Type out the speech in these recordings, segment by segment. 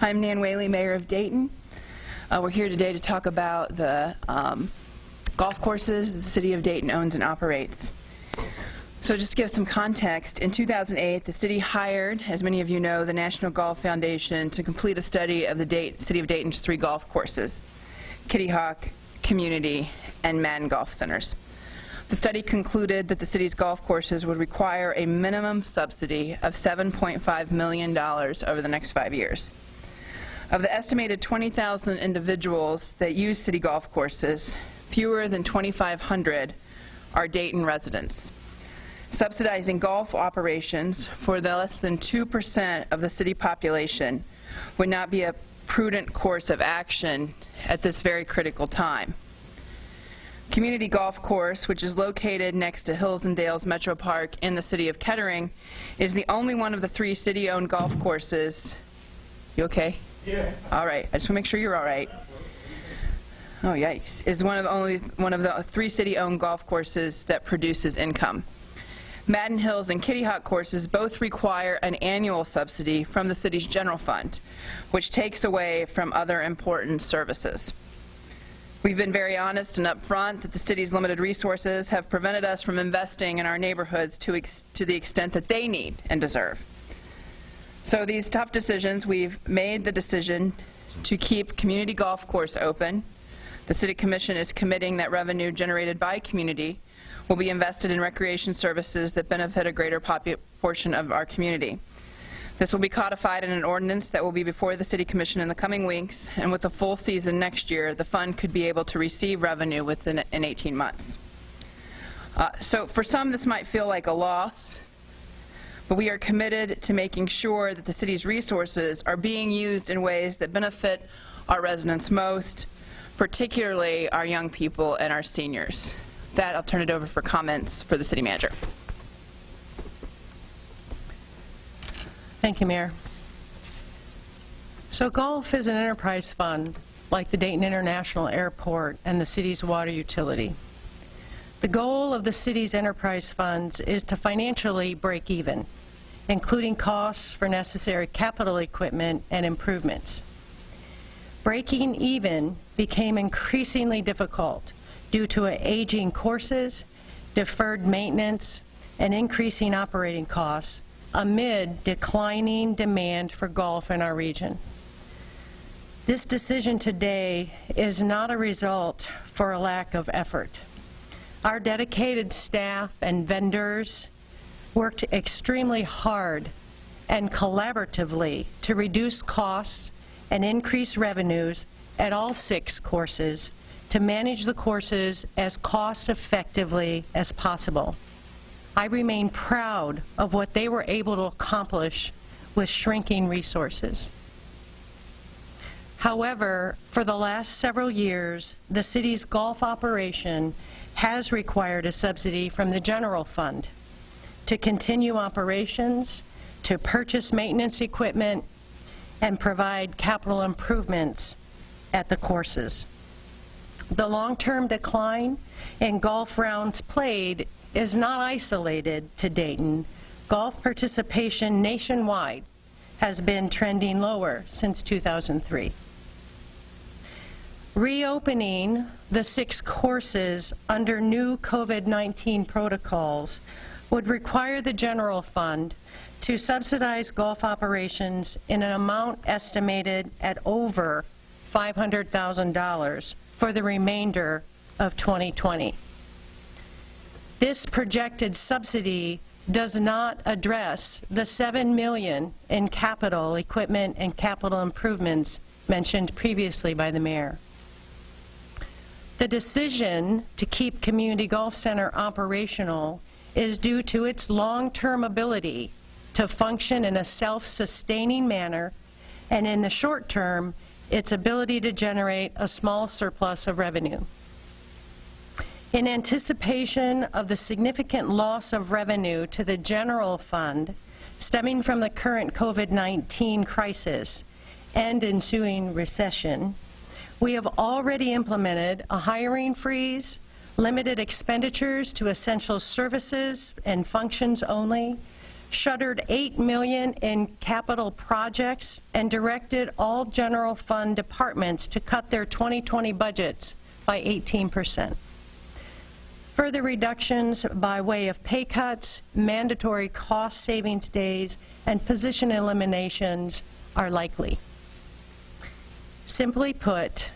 I'm Nan Whaley, Mayor of Dayton. We're here today to talk about the golf courses the City of Dayton owns and operates. So just to give some context, in 2008, the city hired, as many of you know, the National Golf Foundation to complete a study of the City of Dayton's 3 golf courses, Kitty Hawk, Community, and Madden Golf Centers. The study concluded that the city's golf courses would require a minimum subsidy of $7.5 million over the next 5 years. Of the estimated 20,000 individuals that use city golf courses, fewer than 2,500 are Dayton residents. Subsidizing golf operations for the less than 2% of the city population would not be a prudent course of action at this very critical time. Community Golf Course, which is located next to Hills and Dales Metro Park in the city of Kettering, is the only one of the 3 city-owned golf courses. You okay? Yeah. All right. I just want to make sure you're all right. Oh, yikes. Is only one of the 3 city-owned golf courses that produces income. Madden Hills and Kitty Hawk courses both require an annual subsidy from the city's general fund, which takes away from other important services. We've been very honest and upfront that the city's limited resources have prevented us from investing in our neighborhoods to the extent that they need and deserve. So these tough decisions, we've made the decision to keep Community Golf Course open. The City Commission is committing that revenue generated by community will be invested in recreation services that benefit a greater portion of our community. This will be codified in an ordinance that will be before the City Commission in the coming weeks, and with the full season next year, the fund could be able to receive revenue within 18 months. So for some, this might feel like a loss, but we are committed to making sure that the city's resources are being used in ways that benefit our residents most, particularly our young people and our seniors. With that, I'll turn it over for comments for the City Manager. Thank you, Mayor. So golf is an enterprise fund like the Dayton International Airport and the city's water utility. The goal of the city's enterprise funds is to financially break even, including costs for necessary capital equipment and improvements. Breaking even became increasingly difficult due to aging courses, deferred maintenance, and increasing operating costs amid declining demand for golf in our region. This decision today is not a result for a lack of effort. Our dedicated staff and vendors worked extremely hard and collaboratively to reduce costs and increase revenues at all 6 courses to manage the courses as cost-effectively as possible. I remain proud of what they were able to accomplish with shrinking resources. However, for the last several years, the city's golf operation has required a subsidy from the general fund to continue operations, to purchase maintenance equipment, and provide capital improvements at the courses. The long-term decline in golf rounds played is not isolated to Dayton. Golf participation nationwide has been trending lower since 2003. Reopening the 6 courses under new COVID-19 protocols would require the general fund to subsidize golf operations in an amount estimated at over $500,000 for the remainder of 2020. This projected subsidy does not address the $7 million in capital equipment and capital improvements mentioned previously by the mayor. The decision to keep Community Golf Center operational is due to its long-term ability to function in a self-sustaining manner, and in the short term, its ability to generate a small surplus of revenue. In anticipation of the significant loss of revenue to the general fund stemming from the current COVID-19 crisis and ensuing recession, we have already implemented a hiring freeze, limited expenditures to essential services and functions only, shuttered $8 million in capital projects, and directed all general fund departments to cut their 2020 budgets by 18%. Further reductions by way of pay cuts, mandatory cost savings days, and position eliminations are likely. Simply put,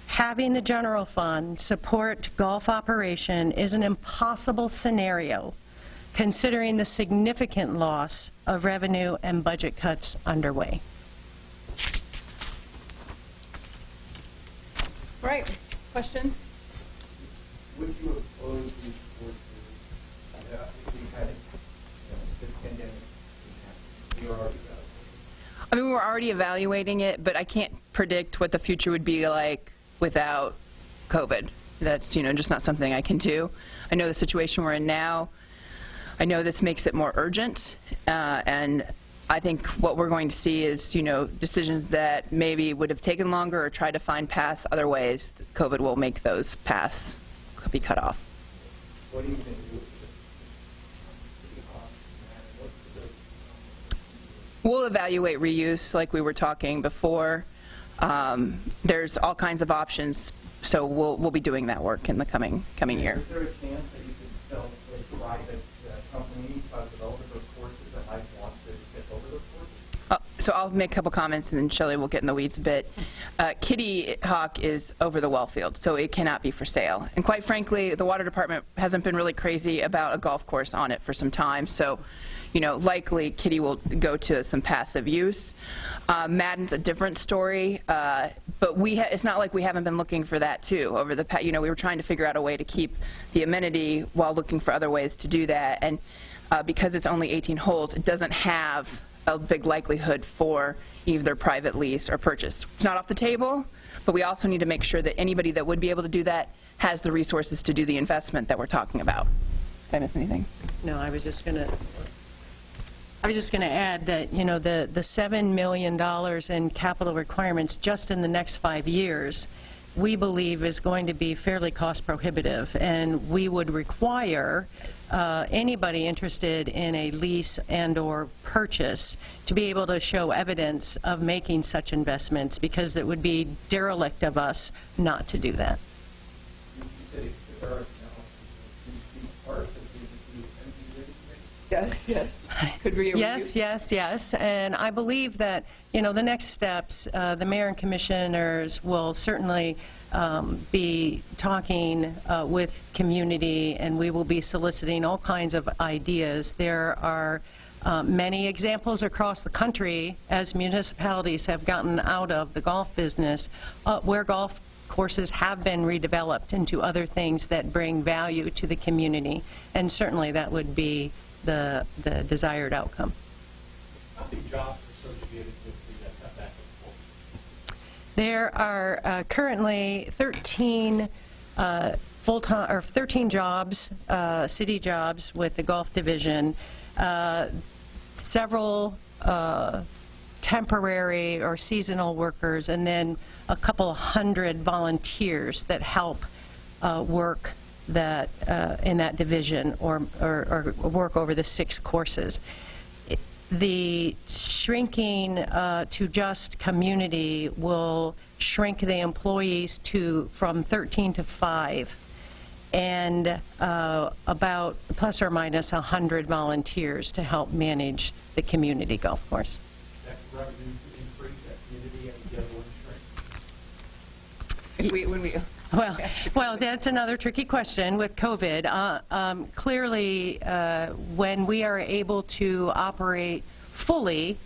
having the general fund support golf operation is an impossible scenario, considering the significant loss of revenue and budget cuts underway. Right. Questions? Would you oppose these forces if we had this pandemic? We are already I mean, we're already evaluating it, but I can't predict what the future would be like without COVID. That's, just not something I can do. I know the situation we're in now. I know this makes it more urgent, and I think what we're going to see is, decisions that maybe would have taken longer or try to find paths other ways. COVID will make those paths be cut off. What do you think? We'll evaluate reuse like we were talking before. There's all kinds of options, so we'll be doing that work in the coming year. Is there a chance that you could sell to a private company, develop those courses that might want to get over those courses? So I'll make a couple comments, and then Shelley will get in the weeds a bit. Kitty Hawk is over the well field, so it cannot be for sale. And quite frankly, the water department hasn't been really crazy about a golf course on it for some time. So, likely Kitty will go to some passive use. Madden's a different story, but it's not like we haven't been looking for that too. Over the we were trying to figure out a way to keep the amenity while looking for other ways to do that. And because it's only 18 holes, it doesn't have a big likelihood for either private lease or purchase. It's not off the table, but we also need to make sure that anybody that would be able to do that has the resources to do the investment that we're talking about. Did I miss anything? No, I was just going to add that, the $7 million in capital requirements just in the next 5 years, we believe is going to be fairly cost prohibitive, and we would require anybody interested in a lease and or purchase to be able to show evidence of making such investments, because it would be derelict of us not to do that. You said if there are parts of Yes. Could we Yes. And I believe that, the next steps, the mayor and commissioners will certainly be talking with community, and we will be soliciting all kinds of ideas. There are many examples across the country as municipalities have gotten out of the golf business where golf courses have been redeveloped into other things that bring value to the community, and certainly that would be the desired outcome. How many jobs are associated with the cutback of the course? There are currently 13 full-time or 13 jobs, city jobs with the golf division, several temporary or seasonal workers, and then a couple hundred volunteers that help work that in that division or work over the 6 courses. The shrinking to just community will shrink the employees from 13 to 5, and about plus or minus 100 volunteers to help manage the community golf course. That revenue to increase that community and the other one shrink? Well, that's another tricky question with COVID. Clearly, when we are able to operate fully,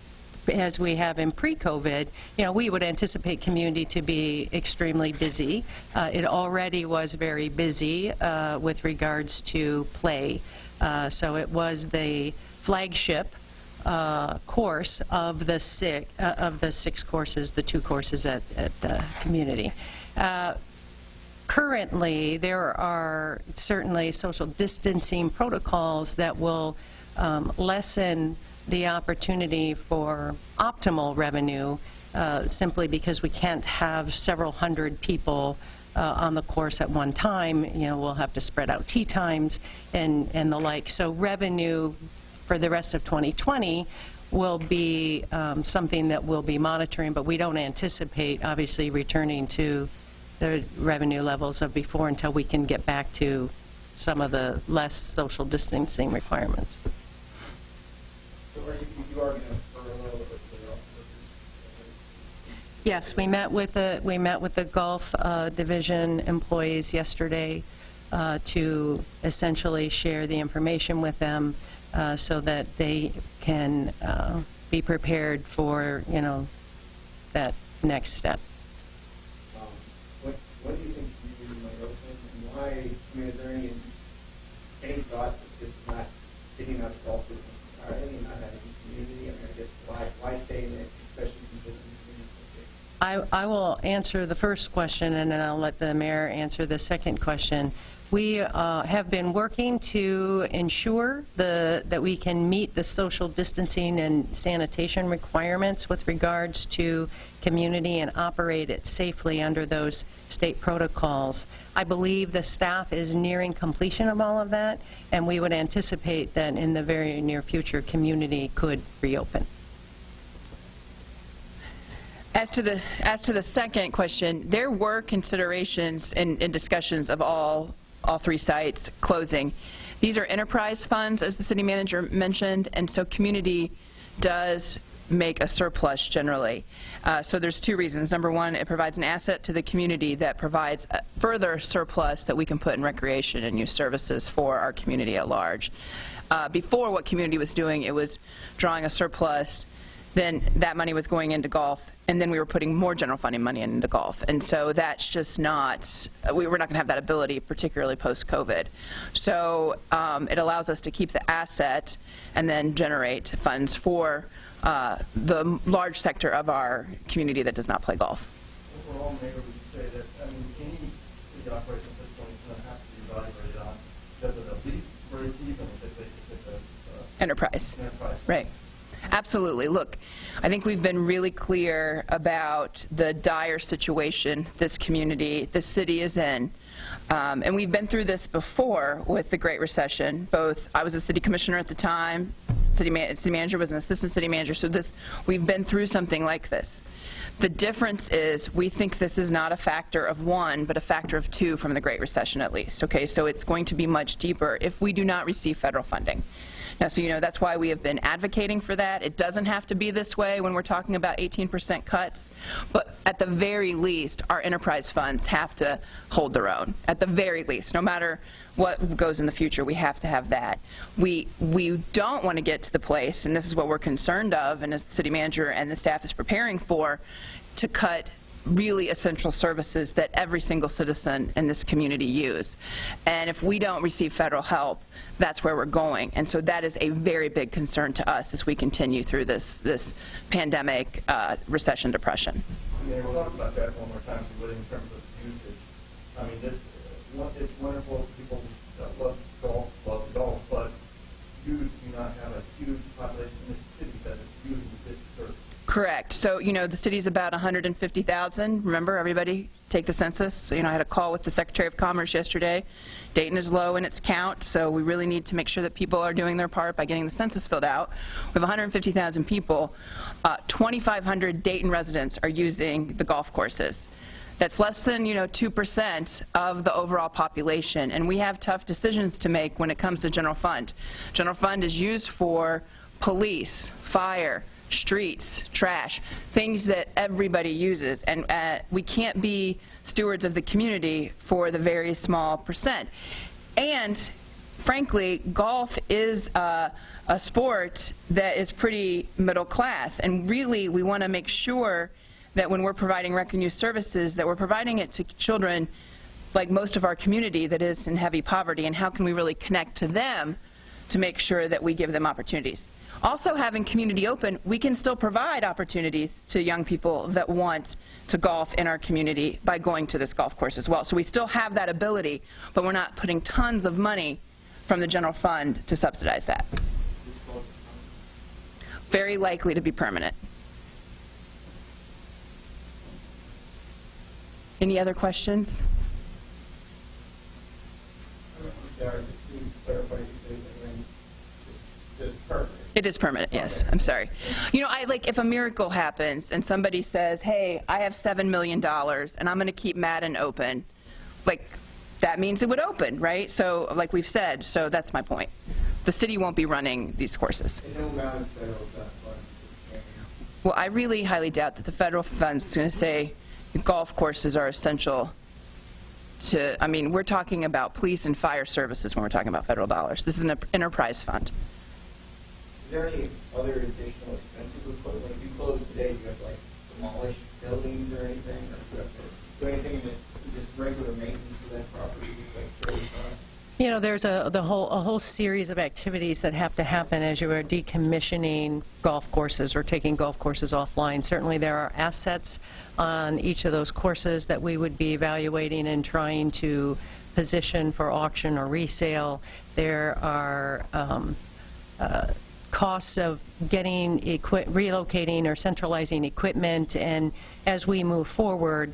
as we have in pre-COVID, we would anticipate community to be extremely busy. It already was very busy with regards to play. So it was the flagship course of the 6 courses, the 2 courses at the community. Currently, there are certainly social distancing protocols that will lessen the opportunity for optimal revenue simply because we can't have several hundred people on the course at one time. We'll have to spread out tee times and the like. So revenue for the rest of 2020 will be something that we'll be monitoring, but we don't anticipate, obviously, returning to the revenue levels of before until we can get back to some of the less social distancing requirements. So you are going to furlough the officers? Yes, we met with the Gulf Division employees yesterday to essentially share the information with them so that they can be prepared for, you know, that next step. What do you think you might open, and why? I mean, is there any thought that this is not getting out of golf business entirely and not having a community? I mean, I guess why stay in it, especially considering the community? I will answer the first question, and then I'll let the mayor answer the second question. We have been working to ensure that we can meet the social distancing and sanitation requirements with regards to community and operate it safely under those state protocols. I believe the staff is nearing completion of all of that, and we would anticipate that in the very near future, community could reopen. As to the second question, there were considerations and discussions of all three sites closing. These are enterprise funds, as the city manager mentioned, and so community does make a surplus generally. So there's two reasons. Number one, it provides an asset to the community that provides a further surplus that we can put in recreation and use services for our community at large. Before, what community was doing, it was drawing a surplus, then that money was going into golf, and then we were putting more general funding money into golf. And so that's just not, we're not going to have that ability, particularly post-COVID. So it allows us to keep the asset and then generate funds for the large sector of our community that does not play golf. Overall, Mayor, would you say that, I mean, any city operation at this point is going to have to be evaluated on, does it at least break even if it's Enterprise. enterprise? Right. Absolutely. Look, I think we've been really clear about the dire situation this community, this city is in. And we've been through this before with the Great Recession. I was a city commissioner at the time, city manager was an assistant city manager, so we've been through something like this. The difference is we think this is not a factor of one, but a factor of two from the Great Recession at least. Okay, so it's going to be much deeper if we do not receive federal funding. Now, so you know, that's why we have been advocating for that. It doesn't have to be this way when we're talking about 18% cuts, but at the very least, our enterprise funds have to hold their own. At the very least, no matter what goes in the future, we have to have that. We don't want to get to the place, and this is what we're concerned of, and as the city manager and the staff is preparing for, to cut really essential services that every single citizen in this community use. And if we don't receive federal help, that's where we're going. And so that is a very big concern to us as we continue through this pandemic, recession, depression. Yeah, we'll talk about that one more time, if you would, in terms of usage. I mean, it's wonderful, people that love golf, but you do not have a huge population in this city that is using this service. Correct. So, you know, the city's about 150,000. Remember, everybody take the census. So, you know, I had a call with the Secretary of Commerce yesterday. Dayton is low in its count, so we really need to make sure that people are doing their part by getting the census filled out. We have 150,000 people. 2,500 Dayton residents are using the golf courses. That's less than, 2% of the overall population, and we have tough decisions to make when it comes to general fund. General fund is used for police, fire, streets, trash, things that everybody uses, and we can't be stewards of the community for the very small percent. And frankly, golf is a sport that is pretty middle class, and really we want to make sure that when we're providing rec and youth services, that we're providing it to children like most of our community that is in heavy poverty, and how can we really connect to them to make sure that we give them opportunities. Also, having community open, we can still provide opportunities to young people that want to golf in our community by going to this golf course as well. So we still have that ability, but we're not putting tons of money from the general fund to subsidize that. Very likely to be permanent. Any other questions? Just to clarify, you say that when this part It is permanent, yes. I'm sorry. You know, like if a miracle happens and somebody says, hey, I have $7 million and I'm going to keep Madden open, like that means it would open, right? So like we've said, so that's my point. The city won't be running these courses. Well, I really highly doubt that the federal funds is going to say golf courses are essential to, I mean, we're talking about police and fire services when we're talking about federal dollars. This is an enterprise fund. Is there any other additional expenses with closing? Like if you close today, do you have to like demolish buildings or anything? Or do you have to do anything that just regular maintenance of that property, like trade costs? You know, there's a whole series of activities that have to happen as you are decommissioning golf courses or taking golf courses offline. Certainly there are assets on each of those courses that we would be evaluating and trying to position for auction or resale. There are costs of getting relocating or centralizing equipment, and as we move forward,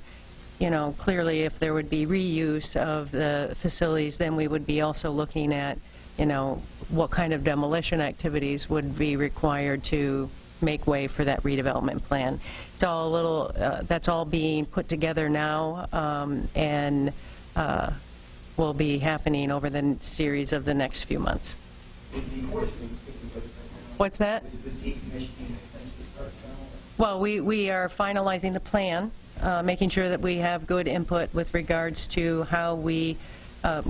you know, clearly if there would be reuse of the facilities, then we would be also looking at, you know, what kind of demolition activities would be required to make way for that redevelopment plan. It's all a little, that's all being put together now, and will be happening over the series of the next few months. What's that? Well, we are finalizing the plan, making sure that we have good input with regards to how we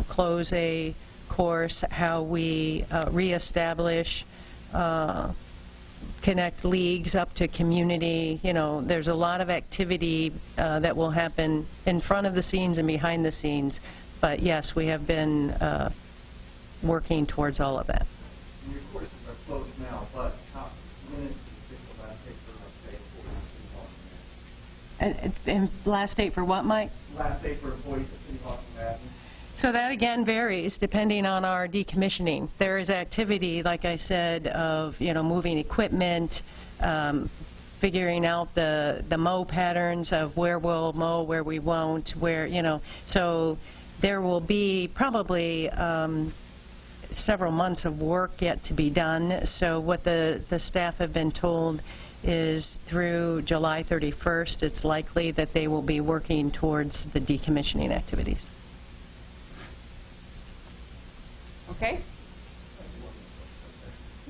close a course, how we reestablish, connect leagues up to community. You know, there's a lot of activity that will happen in front of the scenes and behind the scenes. But yes, we have been working towards all of that. Your courses are closed now, but when is the official last date for, let's say, employees? And last date for what, Mike? Last date for employees at City Hall and Madden. So that, again, varies depending on our decommissioning. There is activity, like I said, of, you know, moving equipment, figuring out the mow patterns of where we'll mow, where we won't, where, you know. So there will be probably several months of work yet to be done. So what the staff have been told is through July 31st, it's likely that they will be working towards the decommissioning activities. Okay?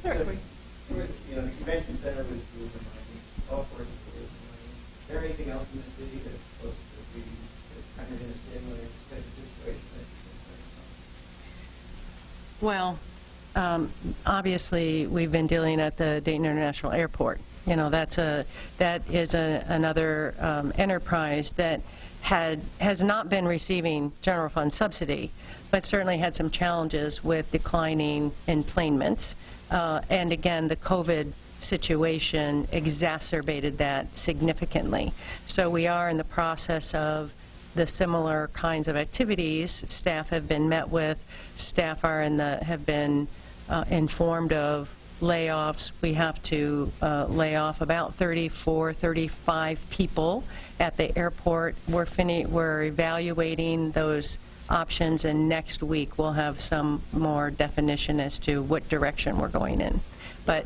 You know, the convention center was losing money, golf courses were losing money. Is there anything else in the city that's supposed to be kind of in a similar type of situation that Well, obviously, we've been dealing at the Dayton International Airport. You know, that is another enterprise that has not been receiving general fund subsidy, but certainly had some challenges with declining enplanements. And again, the COVID situation exacerbated that significantly. So we are in the process of the similar kinds of activities. Staff have been met with. Staff are have been informed of layoffs. We have to lay off about 34, 35 people at the airport. We're evaluating those options, and next week we'll have some more definition as to what direction we're going in. But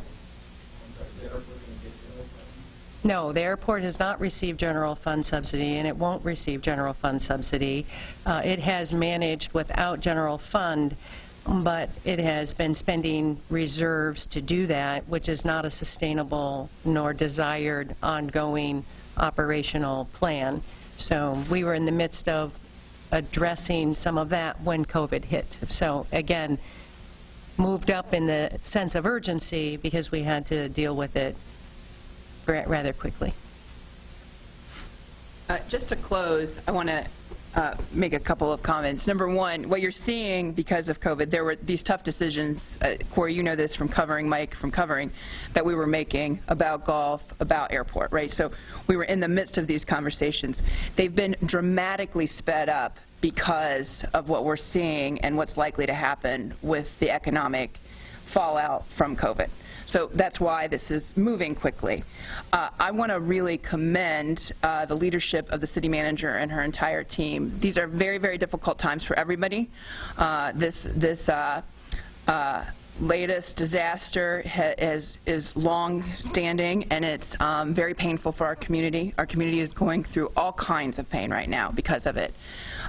no, the airport has not received general fund subsidy, and it won't receive general fund subsidy. It has managed without general fund, but it has been spending reserves to do that, which is not a sustainable nor desired ongoing operational plan. So we were in the midst of addressing some of that when COVID hit. So again, moved up in the sense of urgency because we had to deal with it rather quickly. Just to close, I want to make a couple of comments. Number one, what you're seeing because of COVID, there were these tough decisions, Corey, you know this from covering, Mike from covering, that we were making about golf, about airport, right? So we were in the midst of these conversations. They've been dramatically sped up because of what we're seeing and what's likely to happen with the economic fallout from COVID. So that's why this is moving quickly. I want to really commend the leadership of the city manager and her entire team. These are very, very difficult times for everybody. latest disaster is long-standing, and it's very painful for our community. Our community is going through all kinds of pain right now because of it.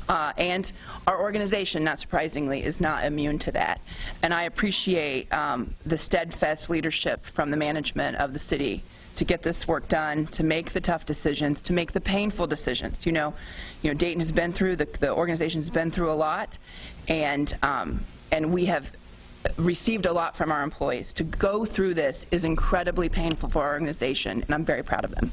And our organization, not surprisingly, is not immune to that. And I appreciate the steadfast leadership from the management of the city to get this work done, to make the tough decisions, to make the painful decisions. You know, Dayton has been through, the organization's been through a lot, and we have received a lot from our employees. To go through this is incredibly painful for our organization, and I'm very proud of them.